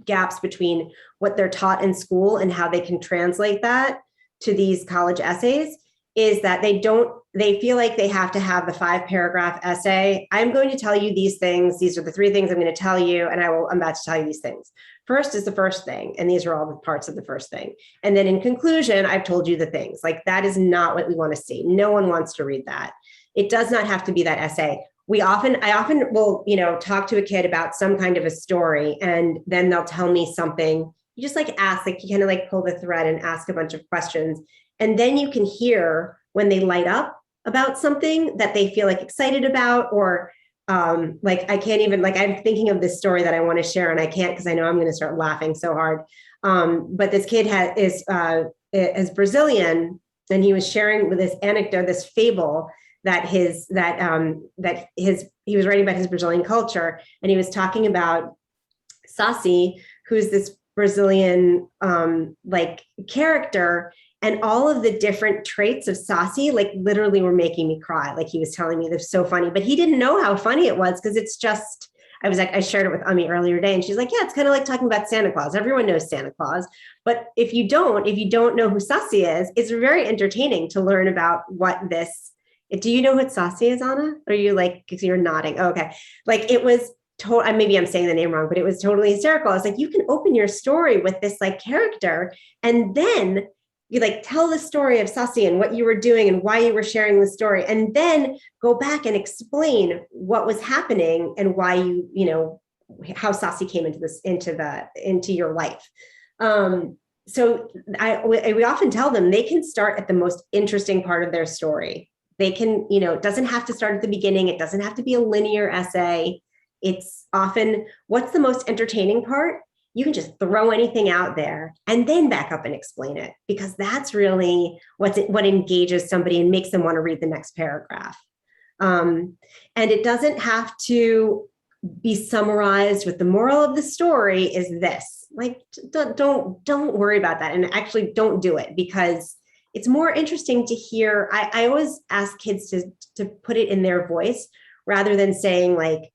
gaps between what they're taught in school and how they can translate that to these college essays, is that they feel like they have to have the 5-paragraph essay. I'm going to tell you these things. These are the 3 things I'm going to tell you. And I'm about to tell you these things. First is the first thing. And these are all the parts of the first thing. And then in conclusion, I've told you the things. Like, that is not what we want to see. No one wants to read that. It does not have to be that essay. I often will, talk to a kid about some kind of a story, and then they'll tell me something. You just like ask, like you kind of like pull the thread and ask a bunch of questions. And then you can hear when they light up about something that they feel like excited about, or like I can't even, like I'm thinking of this story that I want to share and I can't because I know I'm going to start laughing so hard. But this kid is Brazilian, and he was sharing with this anecdote, this fable that he was writing about his Brazilian culture, and he was talking about Saci, who's this Brazilian like character, and all of the different traits of Saci like literally were making me cry. Like he was telling me they're so funny, but he didn't know how funny it was because it's just, I shared it with Ami earlier today, and she's like, yeah, it's kind of like talking about Santa Claus. Everyone knows Santa Claus. But if you don't know who Saci is, it's very entertaining to learn about what this, do you know what Saci is, Anna? Or are you like, because you're nodding. Oh, okay. Like it was maybe I'm saying the name wrong, but it was totally hysterical. I was like, you can open your story with this like character, and then you like tell the story of Saci and what you were doing and why you were sharing the story, and then go back and explain what was happening and why how Saci came into your life. So we often tell them they can start at the most interesting part of their story. They can, it doesn't have to start at the beginning. It doesn't have to be a linear essay. It's often, what's the most entertaining part? You can just throw anything out there and then back up and explain it, because that's really what engages somebody and makes them want to read the next paragraph. And it doesn't have to be summarized with the moral of the story is this. Like, don't worry about that, and actually don't do it, because it's more interesting to hear. I always ask kids to put it in their voice rather than saying like,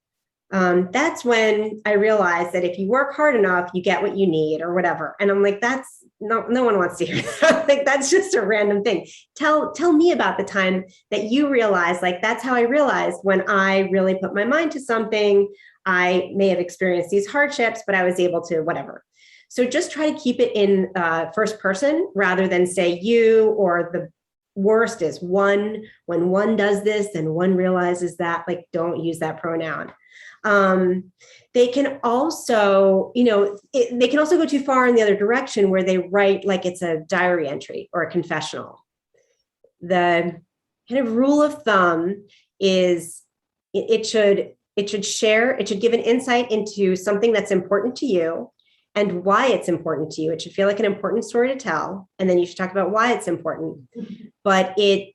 that's when I realized that if you work hard enough, you get what you need or whatever. And I'm like, that's no one wants to hear that. Like, that's just a random thing. Tell me about the time that you realized, like, that's how I realized when I really put my mind to something. I may have experienced these hardships, but I was able to whatever. So just try to keep it in first person rather than say you, or the worst is one. When one does this, then one realizes that. Like, don't use that pronoun. They can also, they can also go too far in the other direction where they write like it's a diary entry or a confessional. The kind of rule of thumb is it should give an insight into something that's important to you and why it's important to you. It should feel like an important story to tell, and then you should talk about why it's important. But you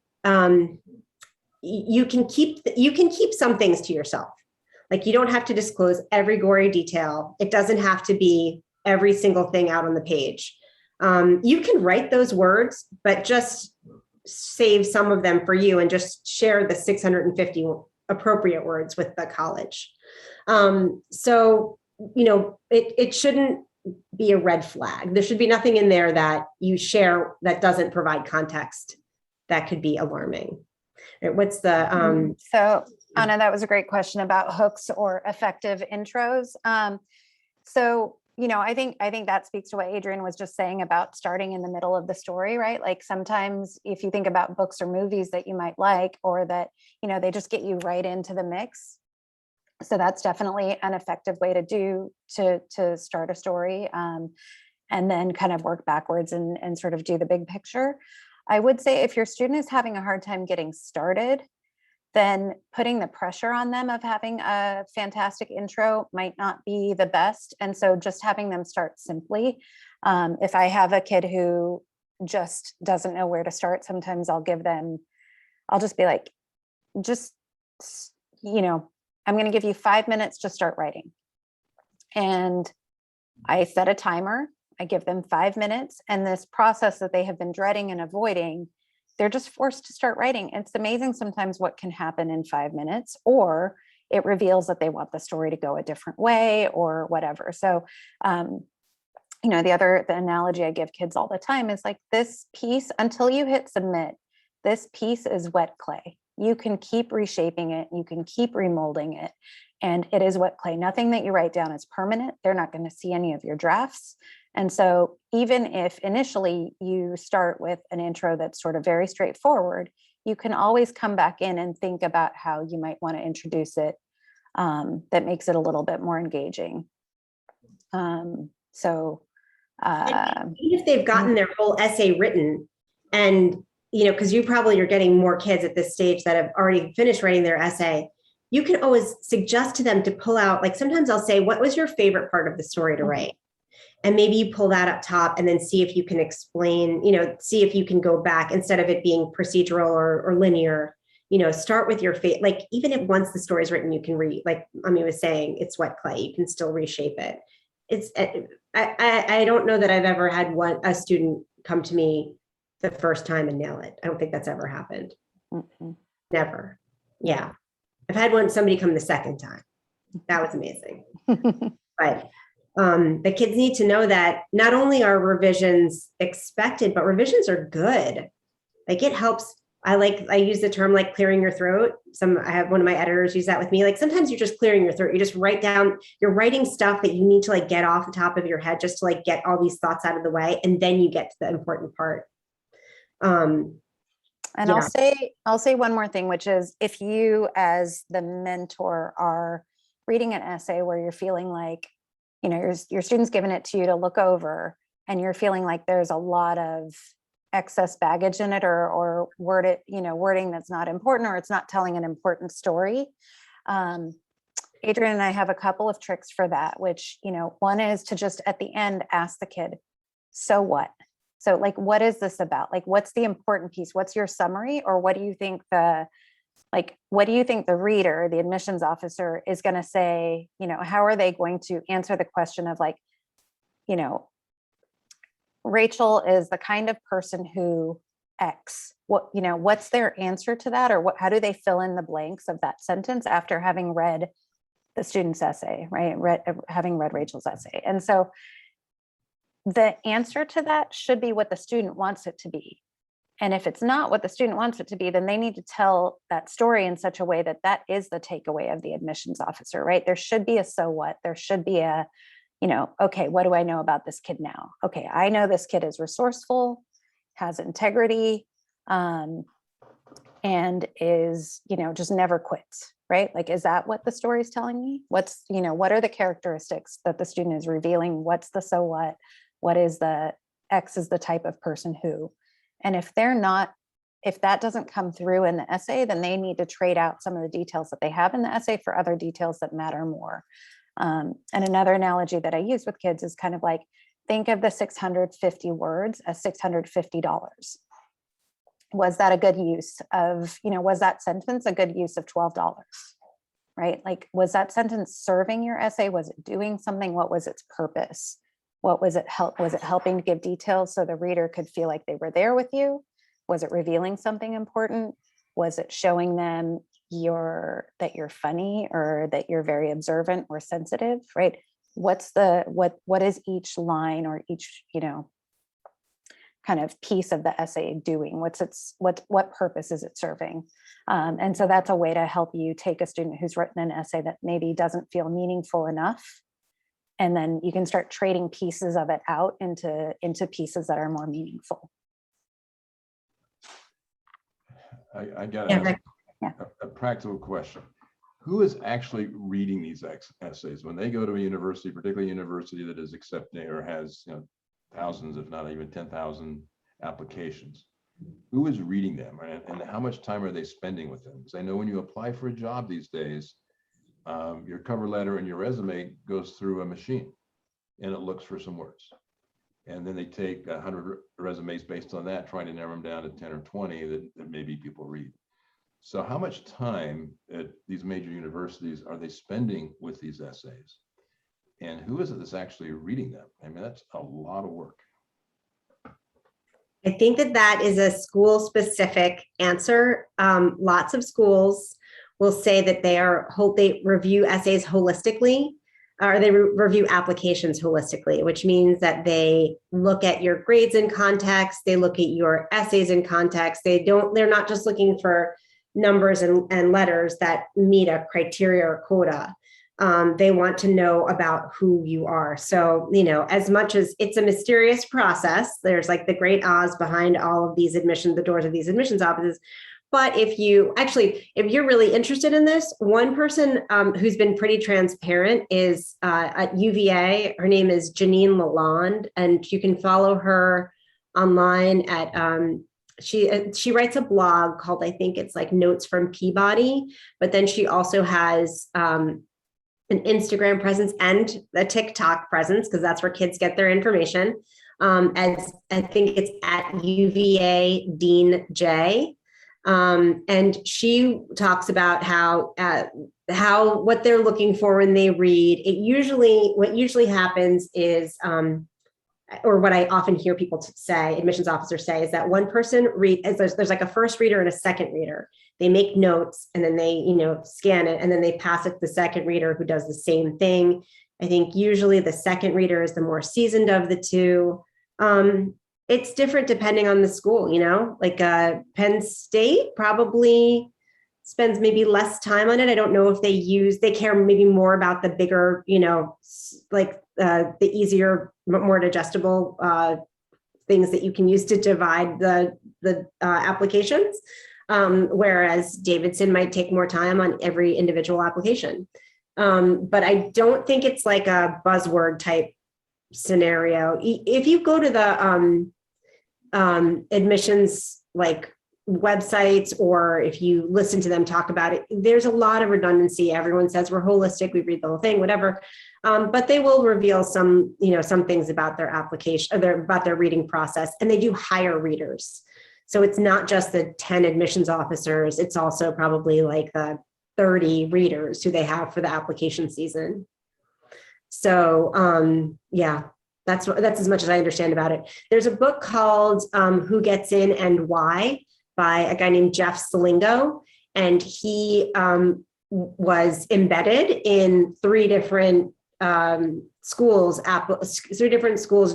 can keep some things to yourself. Like, you don't have to disclose every gory detail. It doesn't have to be every single thing out on the page. You can write those words, but just save some of them for you and just share the 650 appropriate words with the college. So, it shouldn't be a red flag. There should be nothing in there that you share that doesn't provide context that could be alarming. What's the so Anna, that was a great question about hooks or effective intros. So, I think that speaks to what Adrian was just saying about starting in the middle of the story, right? Like, sometimes if you think about books or movies that you might like, or that, they just get you right into the mix. So that's definitely an effective way to start a story, and then kind of work backwards and sort of do the big picture. I would say if your student is having a hard time getting started, then putting the pressure on them of having a fantastic intro might not be the best. And so just having them start simply. If I have a kid who just doesn't know where to start, sometimes I'll just be like, I'm going to give you 5 minutes to start writing. And I set a timer. I give them 5 minutes, and this process that they have been dreading and avoiding, they're just forced to start writing. It's amazing sometimes what can happen in 5 minutes, or it reveals that they want the story to go a different way or whatever. So, the analogy I give kids all the time is like, this piece, until you hit submit, this piece is wet clay. You can keep reshaping it. You can keep remolding it. And it is wet clay. Nothing that you write down is permanent. They're not going to see any of your drafts. And so even if initially you start with an intro that's sort of very straightforward, you can always come back in and think about how you might want to introduce it that makes it a little bit more engaging. And even if they've gotten their whole essay written, and because you probably are getting more kids at this stage that have already finished writing their essay, you can always suggest to them to pull out, like sometimes I'll say, what was your favorite part of the story to write? And maybe you pull that up top and then see if you can explain, see if you can go back instead of it being procedural or linear, start with your favorite, like even if once the story is written, you can like Ami was saying, it's wet clay, you can still reshape it. I don't know that I've ever had a student come to me the first time and nail it. I don't think that's ever happened. Mm-hmm. Never. Yeah. I've had somebody come the second time. That was amazing. But the kids need to know that not only are revisions expected, but revisions are good. Like it helps. I use the term like clearing your throat. I have one of my editors use that with me. Like sometimes you're just clearing your throat. You just write down, you're writing stuff that you need to like get off the top of your head just to like get all these thoughts out of the way. And then you get to the important part. And yeah. I'll say one more thing, which is if you as the mentor are reading an essay where you're feeling like, your student's given it to you to look over and you're feeling like there's a lot of excess baggage in it or wording that's not important, or it's not telling an important story. Adrian and I have a couple of tricks for that, which, one is to just at the end, ask the kid, so what? So like, what is this about? Like, what's the important piece? What's your summary? Or what do you think the reader, the admissions officer is going to say, how are they going to answer the question of like, Rachel is the kind of person who X, what's their answer to that? Or how do they fill in the blanks of that sentence after having read the student's essay, right? Having read Rachel's essay. And so the answer to that should be what the student wants it to be. And if it's not what the student wants it to be, then they need to tell that story in such a way that that is the takeaway of the admissions officer, right? There should be a so what, there should be a, okay, what do I know about this kid now? Okay, I know this kid is resourceful, has integrity, and is, just never quits, right? Like, is that what the story is telling me? What are the characteristics that the student is revealing? What's the so what? What is the X is the type of person who? And if that doesn't come through in the essay, then they need to trade out some of the details that they have in the essay for other details that matter more. And another analogy that I use with kids is kind of like, think of the 650 words as $650. Was that a good use of, was that sentence a good use of $12? Right? Like, was that sentence serving your essay? Was it doing something? What was its purpose? What was it was it helping to give details so the reader could feel like they were there with you? Was it revealing something important? Was it showing them that you're funny or that you're very observant or sensitive, right? What is each line or each, kind of piece of the essay doing? What purpose is it serving? And so that's a way to help you take a student who's written an essay that maybe doesn't feel meaningful enough. And then you can start trading pieces of it out into pieces that are more meaningful. I got a practical question. Who is actually reading these essays when they go to a university, particularly a university that is accepting or has thousands, if not even 10,000 applications? Who is reading them, and how much time are they spending with them? Because I know when you apply for a job these days, your cover letter and your resume goes through a machine and it looks for some words. And then they take 100 resumes based on that, trying to narrow them down to 10 or 20 that maybe people read. So how much time at these major universities are they spending with these essays? And who is it that's actually reading them? I mean, that's a lot of work. I think that is a school-specific answer. Lots of schools will say that they review essays holistically, or they review applications holistically, which means that they look at your grades in context, they look at your essays in context. They're not just looking for numbers and letters that meet a criteria or quota. They want to know about who you are. So, as much as it's a mysterious process, there's like the great Oz behind all of these the doors of these admissions offices. But if you're really interested in this, one person who's been pretty transparent is at UVA. Her name is Janine Lalonde, and you can follow her online at she writes a blog called, I think it's like Notes from Peabody, but then she also has an Instagram presence and a TikTok presence, because that's where kids get their information. As I think it's at UVA Dean J. And she talks about how what they're looking for when they read. What usually happens is, or what I often hear people say, admissions officers say, is that one person there's like a first reader and a second reader. They make notes and then they, scan it and then they pass it to the second reader who does the same thing. I think usually the second reader is the more seasoned of the two. It's different depending on the school, like Penn State probably spends maybe less time on it. I don't know if they care maybe more about the bigger, like the easier, more digestible things that you can use to divide the applications. Whereas Davidson might take more time on every individual application. But I don't think it's like a buzzword type scenario. If you go to the admissions like websites, or if you listen to them talk about it, there's a lot of redundancy. Everyone says we're holistic, we read the whole thing, whatever. But they will reveal some things about their application, about their reading process, and they do hire readers. So it's not just the 10 admissions officers, it's also probably like the 30 readers who they have for the application season. So yeah, that's as much as I understand about it. There's a book called Who Gets In and Why by a guy named Jeff Salingo, and he was embedded in three different schools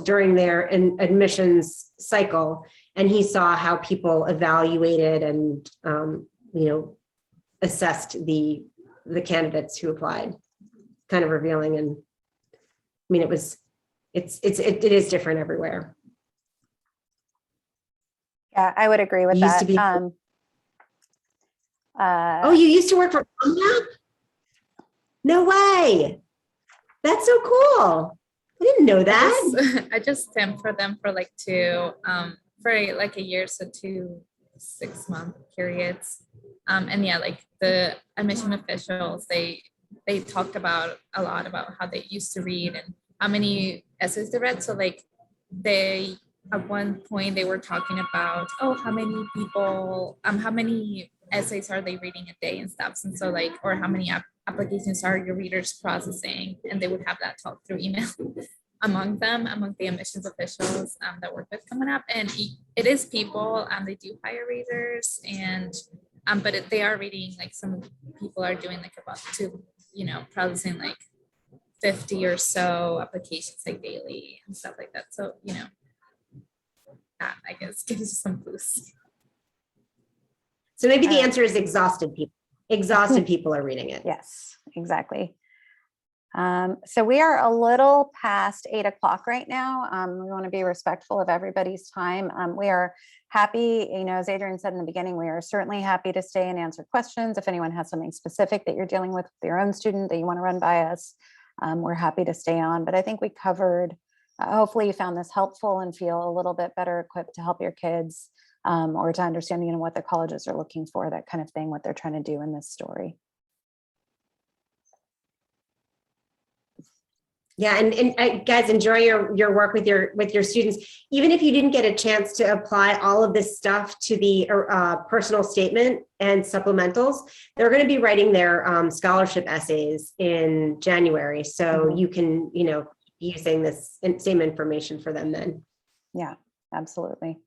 during their admissions cycle, and he saw how people evaluated and assessed the candidates who applied. Kind of revealing, and I mean, it is different everywhere. Yeah, I would agree with that. Oh, you used to work for Comcast? No way. That's so cool. I didn't know that. I just temped for them for like a year, so 2 6-month periods. And yeah, like the admission officials, they talked a lot about how they used to read and how many essays they read. So like at one point they were talking about, how many essays are they reading a day and stuff. And so like, or how many applications are your readers processing? And they would have that talk through email among the admissions officials that work with Coming Up. And it is people, they do hire readers, and but they are reading, like some people are doing like about processing like 50 or so applications like daily and stuff like that. So, that I guess gives you some boost. So maybe the answer is exhausted people. Exhausted people are reading it. Yes, exactly. So we are a little past 8 o'clock right now. We want to be respectful of everybody's time. We are happy, as Adrian said in the beginning, we are certainly happy to stay and answer questions. If anyone has something specific that you're dealing with your own student that you want to run by us, we're happy to stay on. But I think we covered, hopefully you found this helpful and feel a little bit better equipped to help your kids, or to understand, what the colleges are looking for, that kind of thing, what they're trying to do in this story. Yeah, and guys, enjoy your work with your students. Even if you didn't get a chance to apply all of this stuff to the personal statement and supplementals, they're going to be writing their scholarship essays in January. So you can, using this same information for them then. Yeah, absolutely.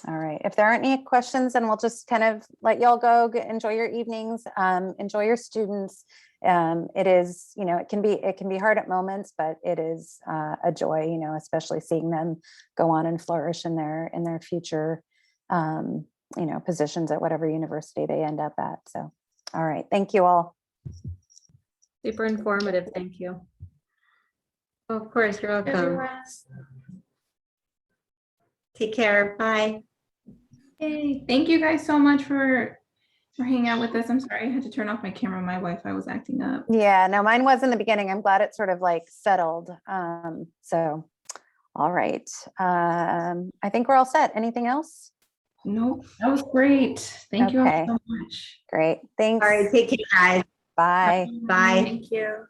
All right. If there aren't any questions, then we'll just kind of let y'all go. Enjoy your evenings. Enjoy your students. It is, it can be hard at moments, but it is a joy, especially seeing them go on and flourish in their future, positions at whatever university they end up at. So, all right. Thank you all. Super informative. Thank you. Of course, you're welcome. Everyone. Take care. Bye. Hey, thank you guys so much for hanging out with us. I'm sorry I had to turn off my camera. My Wi-Fi was acting up. Yeah, no, mine was in the beginning. I'm glad it sort of like settled. So, all right. I think we're all set. Anything else? Nope, that was great. Thank you all Okay. so much. Great. Thanks. All right. Take care, guys. Bye. Bye. Thank you.